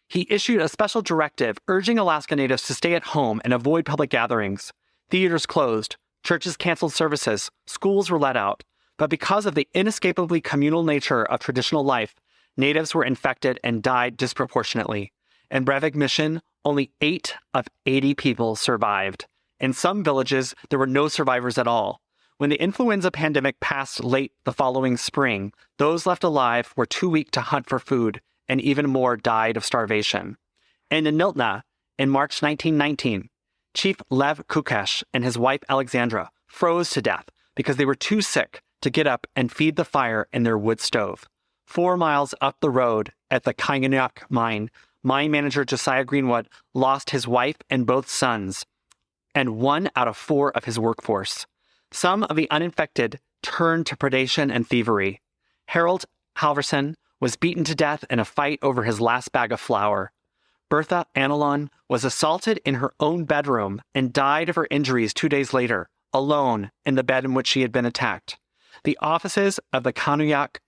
He issued a special directive urging Alaska Natives to stay at home and avoid public gatherings. Theaters closed, churches canceled services, schools were let out. But because of the inescapably communal nature of traditional life, Natives were infected and died disproportionately. In Brevik Mission, only 8 of 80 people survived. In some villages, there were no survivors at all. When the influenza pandemic passed late the following spring, those left alive were too weak to hunt for food, and even more died of starvation. And in Niltna, in March 1919, Chief Lev Kukesh and his wife Alexandra froze to death because they were too sick to get up and feed the fire in their wood stove. 4 miles up the road at the Kyanyak mine manager Josiah Greenwood lost his wife and both sons, and 1 out of 4 of his workforce. Some of the uninfected turned to predation and thievery. Harold Halverson was beaten to death in a fight over his last bag of flour. Bertha Anilon was assaulted in her own bedroom and died of her injuries 2 days later, alone in the bed in which she had been attacked. The offices of the Kyanyak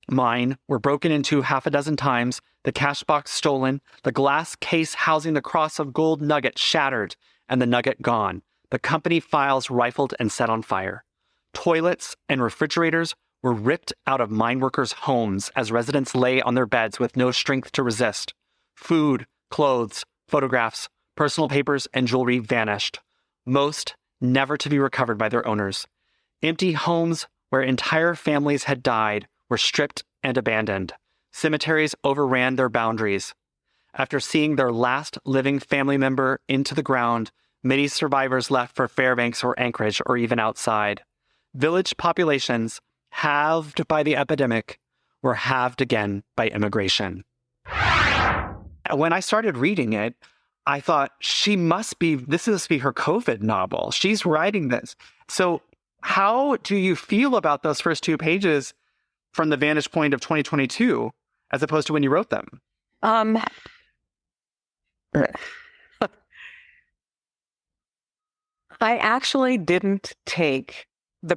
mine were broken into 6 times, the cash box stolen, the glass case housing the cross of gold nugget shattered, and the nugget gone. The company files rifled and set on fire. Toilets and refrigerators were ripped out of mine workers' homes as residents lay on their beds with no strength to resist. Food, clothes, photographs, personal papers, and jewelry vanished, most never to be recovered by their owners. Empty homes where entire families had died were stripped and abandoned. Cemeteries overran their boundaries. After seeing their last living family member into the ground, many survivors left for Fairbanks or Anchorage or even outside. Village populations, halved by the epidemic, were halved again by immigration. When I started reading it, I thought, this must be her COVID novel. She's writing this. So how do you feel about those first 2 pages from the vantage point of 2022, as opposed to when you wrote them? I actually didn't take the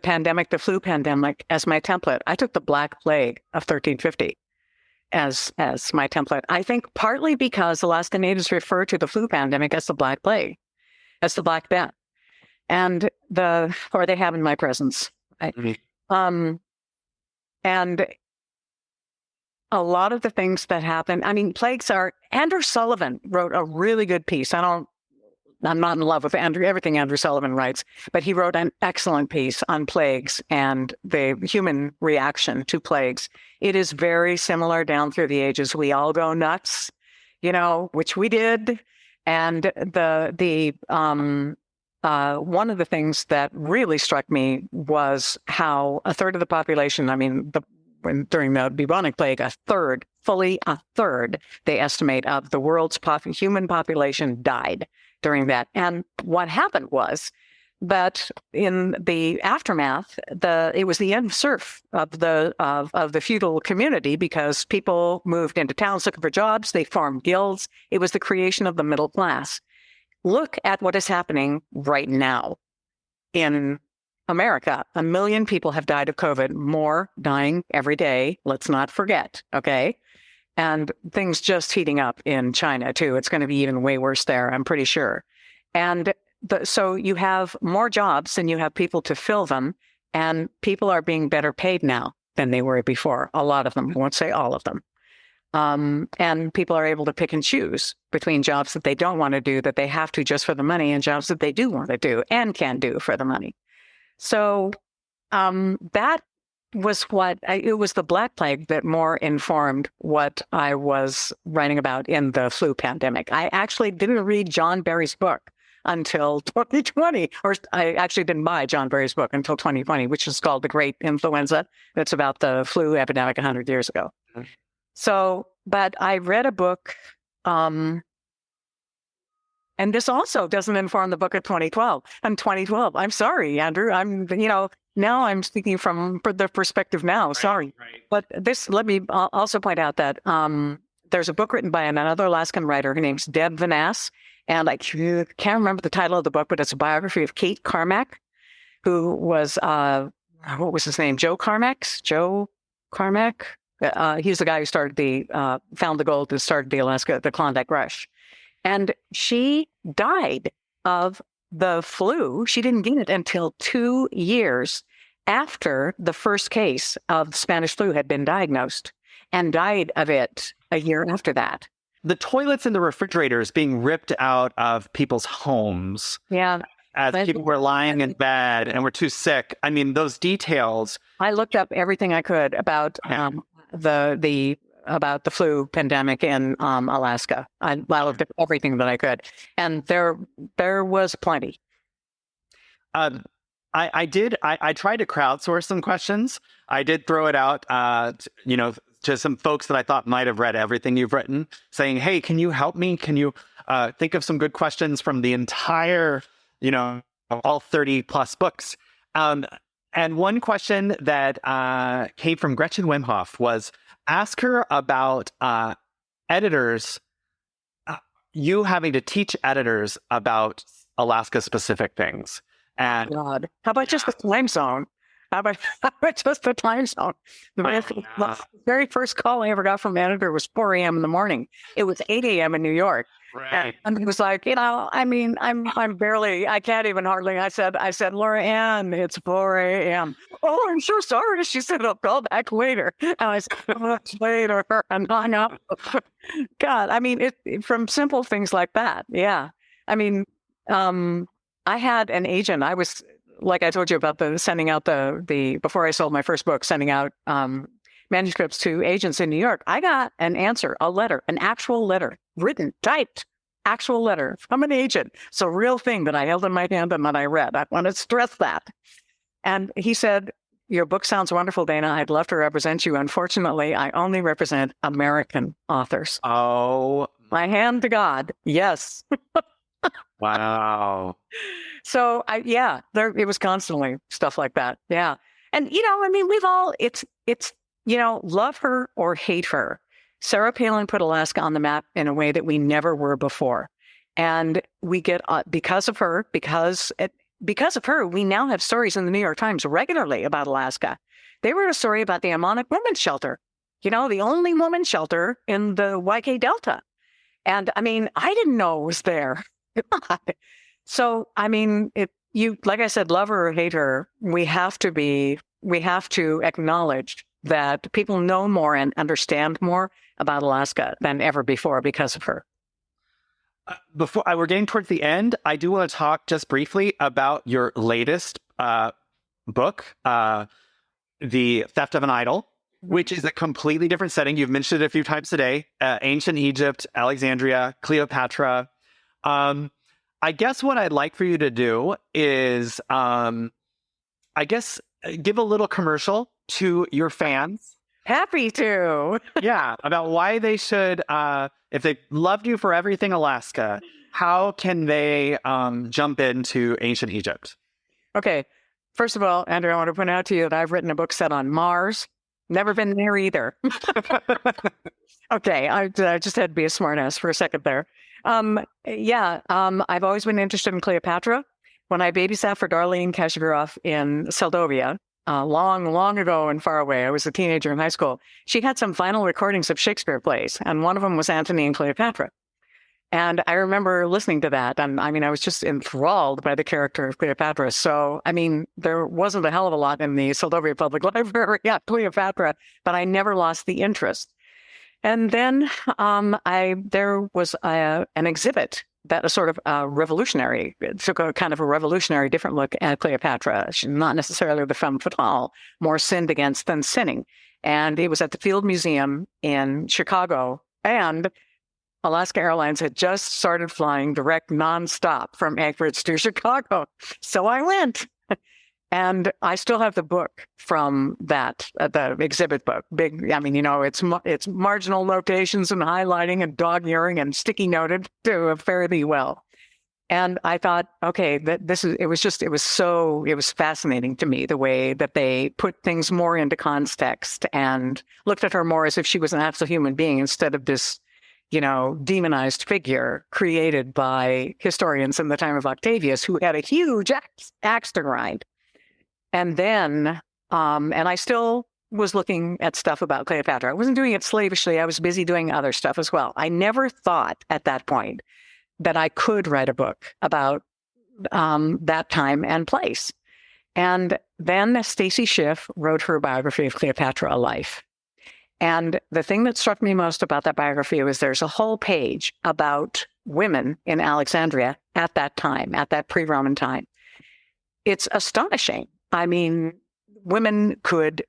flu pandemic, as my template. I took the Black Plague of 1350 as my template. I think partly because Alaska Natives refer to the flu pandemic as the Black Plague, as the Black Death, or they have in my presence. And a lot of the things that happen, plagues are. Andrew Sullivan wrote a really good piece. I'm not in love with everything Andrew Sullivan writes, but he wrote an excellent piece on plagues and the human reaction to plagues. It is very similar down through the ages. We all go nuts, which we did. And one of the things that really struck me was how a third of the population, during the bubonic plague, fully a third, they estimate, of the world's human population died during that. And what happened was that in the aftermath, it was the end of serf of the feudal community, because people moved into towns looking for jobs. They formed guilds. It was the creation of the middle class. Look at what is happening right now in America. 1 million people have died of COVID, more dying every day. Let's not forget, okay? And things just heating up in China, too. It's going to be even way worse there, I'm pretty sure. And so you have more jobs than you have people to fill them, and people are being better paid now than they were before. A lot of them, I won't say all of them. And people are able to pick and choose between jobs that they don't want to do, that they have to just for the money, and jobs that they do want to do and can do for the money. So that was it was the Black Plague that more informed what I was writing about in the flu pandemic. I actually didn't read John Barry's book until 2020, or I actually didn't buy John Barry's book until 2020, which is called The Great Influenza. That's about the flu epidemic 100 years ago. Mm-hmm. So, but I read a book, and this also doesn't inform the book of 2012. And 2012, I'm sorry, Andrew. Now I'm speaking from the perspective now. Sorry. Right. But let me also point out that there's a book written by another Alaskan writer. Her name's Deb Vanass. And I can't remember the title of the book, but it's a biography of Kate Carmack, who was, what was his name? Joe Carmack? He's the guy who found the gold and started the Klondike Rush. And she died of the flu. She didn't get it until 2 years after the first case of Spanish flu had been diagnosed, and died of it a year after that. The toilets and the refrigerators being ripped out of people's homes. Yeah. As people were lying in bed and were too sick. Those details. I looked up everything I could about the about the flu pandemic in Alaska. I looked at everything that I could, and there was plenty. I tried to crowdsource some questions. I did throw it out, to some folks that I thought might have read everything you've written, saying, "Hey, can you help me? Can you think of some good questions from the entire, all 30 plus books?" And one question that came from Gretchen Wimhoff was, ask her about editors, you having to teach editors about Alaska-specific things. And God, how about just the time zone? How about just the time zone? The very first call I ever got from an editor was 4 a.m. in the morning. It was 8 a.m. in New York. Right. And he was like, I'm barely, I can't even hardly. I said, Laura Ann, it's 4 a.m. Oh, I'm so sorry. She said, I'll call back later. And I said, later. And hung up. God, from simple things like that. Yeah. I had an agent. I was, like I told you about sending out before I sold my first book, sending out manuscripts to agents in New York. I got an answer, a letter, an actual letter, written, typed, actual letter from an agent. It's a real thing that I held in my hand and that I read. I want to stress that. And he said, "Your book sounds wonderful, Dana. I'd love to represent you. Unfortunately, I only represent American authors." Oh. My hand to God. Yes. Wow. So it was constantly stuff like that. Yeah. And, we've all, it's, love her or hate her. Sarah Palin put Alaska on the map in a way that we never were before. And we get, because of her, we now have stories in the New York Times regularly about Alaska. They wrote a story about the Ammonite Women's Shelter, the only women's shelter in the YK Delta. And I didn't know it was there. So, like I said, love her or hate her, we have to acknowledge that people know more and understand more about Alaska than ever before because of her. Before we're getting towards the end, I do want to talk just briefly about your latest book, The Theft of an Idol, which is a completely different setting. You've mentioned it a few times today. Ancient Egypt, Alexandria, Cleopatra. I guess what I'd like for you to do is, give a little commercial to your fans. Happy to. Yeah, about why they should, if they loved you for everything Alaska, how can they jump into Ancient Egypt? Okay. First of all, Andrew, I want to point out to you that I've written a book set on Mars. Never been there either. Okay, I just had to be a smartass for a second there. I've always been interested in Cleopatra. When I babysat for Darlene Kashavirov in Seldovia, long ago and far away, I was a teenager in high school, she had some final recordings of Shakespeare plays, and one of them was Antony and Cleopatra. And I remember listening to that, and I was just enthralled by the character of Cleopatra. So, there wasn't a hell of a lot in the Seldovia Public Library, Cleopatra, but I never lost the interest. And then there was an exhibit that was sort of revolutionary. It took a kind of a revolutionary, different look at Cleopatra. She's not necessarily the femme fatale, more sinned against than sinning. And it was at the Field Museum in Chicago. And Alaska Airlines had just started flying direct nonstop from Anchorage to Chicago. So I went. And I still have the book from that, the exhibit book. Big, it's marginal notations and highlighting and dog-earing and sticky noted to fare thee well. And I thought, okay, it was fascinating to me the way that they put things more into context and looked at her more as if she was an actual human being instead of this, demonized figure created by historians in the time of Octavius, who had a huge axe to grind. And then, and I still was looking at stuff about Cleopatra. I wasn't doing it slavishly. I was busy doing other stuff as well. I never thought at that point that I could write a book about that time and place. And then Stacy Schiff wrote her biography of Cleopatra, A Life. And the thing that struck me most about that biography was there's a whole page about women in Alexandria at that time, at that pre-Roman time. It's astonishing. women could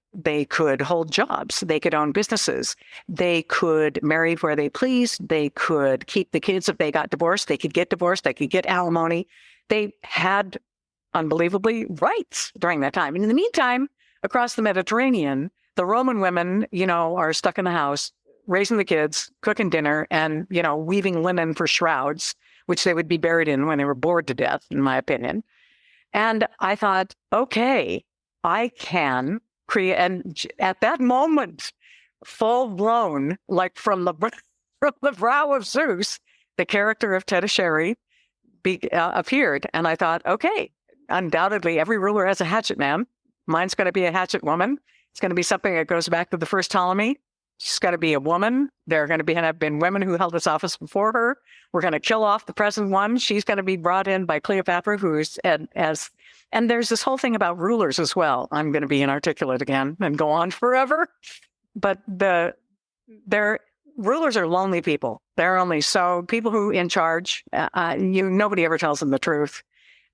hold jobs. They could own businesses. They could marry where they pleased. They could keep the kids if they got divorced. They could get divorced. They could get alimony. They had unbelievably rights during that time. And in the meantime, across the Mediterranean, the Roman women, are stuck in the house, raising the kids, cooking dinner, and, weaving linen for shrouds, which they would be buried in when they were bored to death, in my opinion. And I thought, okay, I can create, and at that moment, full blown, like from the brow of Zeus, the character of Tedasheri appeared. And I thought, okay, undoubtedly every ruler has a hatchet man. Mine's going to be a hatchet woman. It's going to be something that goes back to the first Ptolemy. She's got to be a woman. There are going to have been women who held this office before her. We're going to kill off the present one. She's going to be brought in by Cleopatra, who's and there's this whole thing about rulers as well. I'm going to be inarticulate again and go on forever. But their rulers are lonely people. They're only people who in charge. Nobody ever tells them the truth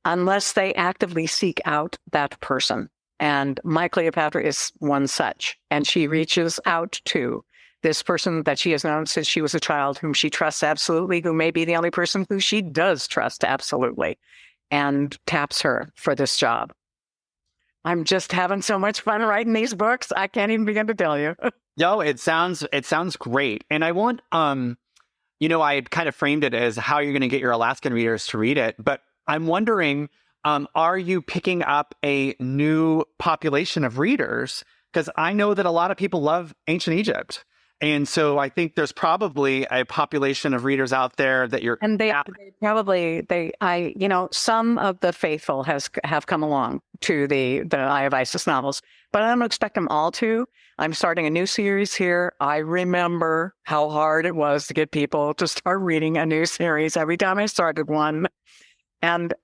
unless they actively seek out that person. And my Cleopatra is one such. And she reaches out to this person that she has known since she was a child, whom she trusts absolutely, who may be the only person who she does trust absolutely, and taps her for this job. I'm just having so much fun writing these books. I can't even begin to tell you. No, it sounds great. And I want, I had kind of framed it as how you're going to get your Alaskan readers to read it. But I'm wondering, are you picking up a new population of readers? Because I know that a lot of people love ancient Egypt. And so I think there's probably a population of readers out there that you're... And some of the faithful have come along to the Eye of Isis novels, but I don't expect them all to. I'm starting a new series here. I remember how hard it was to get people to start reading a new series every time I started one. And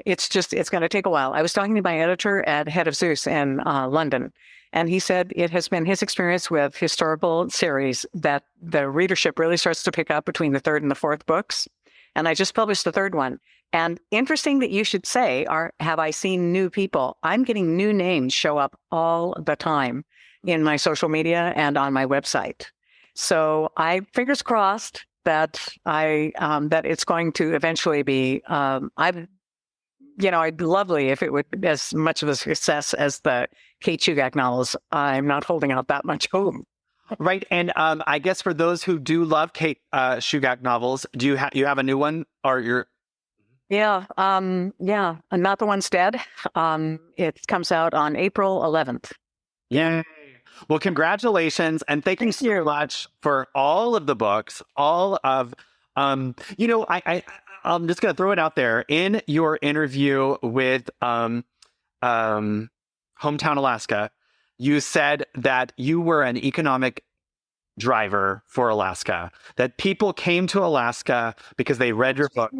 it's going to take a while. I was talking to my editor at Head of Zeus in London, and he said it has been his experience with historical series that the readership really starts to pick up between the third and the fourth books. And I just published the third one. And interesting that you should say, have I seen new people? I'm getting new names show up all the time in my social media and on my website. So fingers crossed that that it's going to eventually be, it'd lovely if it would be as much of a success as the Kate Shugak novels. I'm not holding out that much hope. Right. And I guess for those who do love Kate Shugak novels, do you have a new one or you're... Yeah. And Not the One's Dead. It comes out on April 11th. Yay. Well, congratulations. And thank you so much for all of the books, all of, I'm just going to throw it out there. In your interview with Hometown Alaska, you said that you were an economic driver for Alaska, that people came to Alaska because they read your book.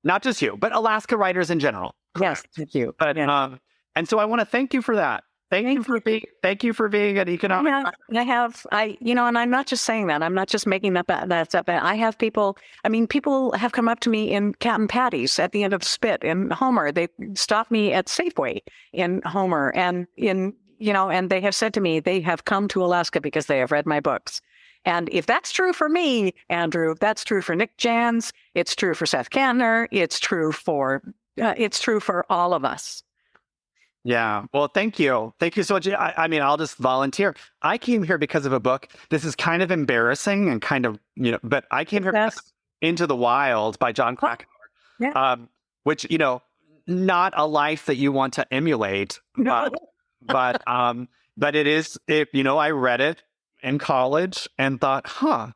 Not just you, but Alaska writers in general. Yes, thank you. But, and so I want to thank you for that. Thank you for being an economic. And I'm not just saying that. I'm not just making that stuff. I have people. I mean, people have come up to me in Captain Patty's at the end of the Spit in Homer. They stopped me at Safeway in Homer, and and they have said to me they have come to Alaska because they have read my books. And if that's true for me, Andrew, that's true for Nick Jans. It's true for Seth Kantner. It's true for all of us. Yeah. Well, thank you. Thank you so much. I'll just volunteer. I came here because of a book. This is kind of embarrassing and kind of, but I came here because Into the Wild by John Krakauer, which, not a life that you want to emulate, but it is, I read it in college and thought,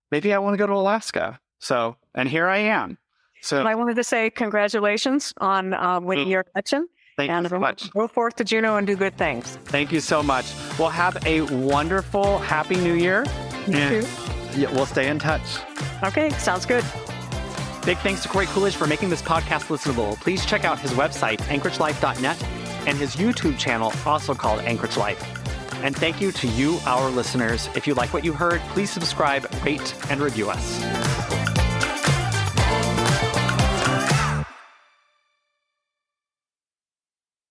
maybe I want to go to Alaska. So, and here I am. So I wanted to say congratulations on winning your election. Thank you so much. Go forth to Juneau and do good things. Thank you so much. Well, have a wonderful, happy New Year. You too. Yeah, we'll stay in touch. Okay, sounds good. Big thanks to Corey Coolidge for making this podcast listenable. Please check out his website, anchoragelife.net, and his YouTube channel, also called Anchorage Life. And thank you to you, our listeners. If you like what you heard, please subscribe, rate, and review us.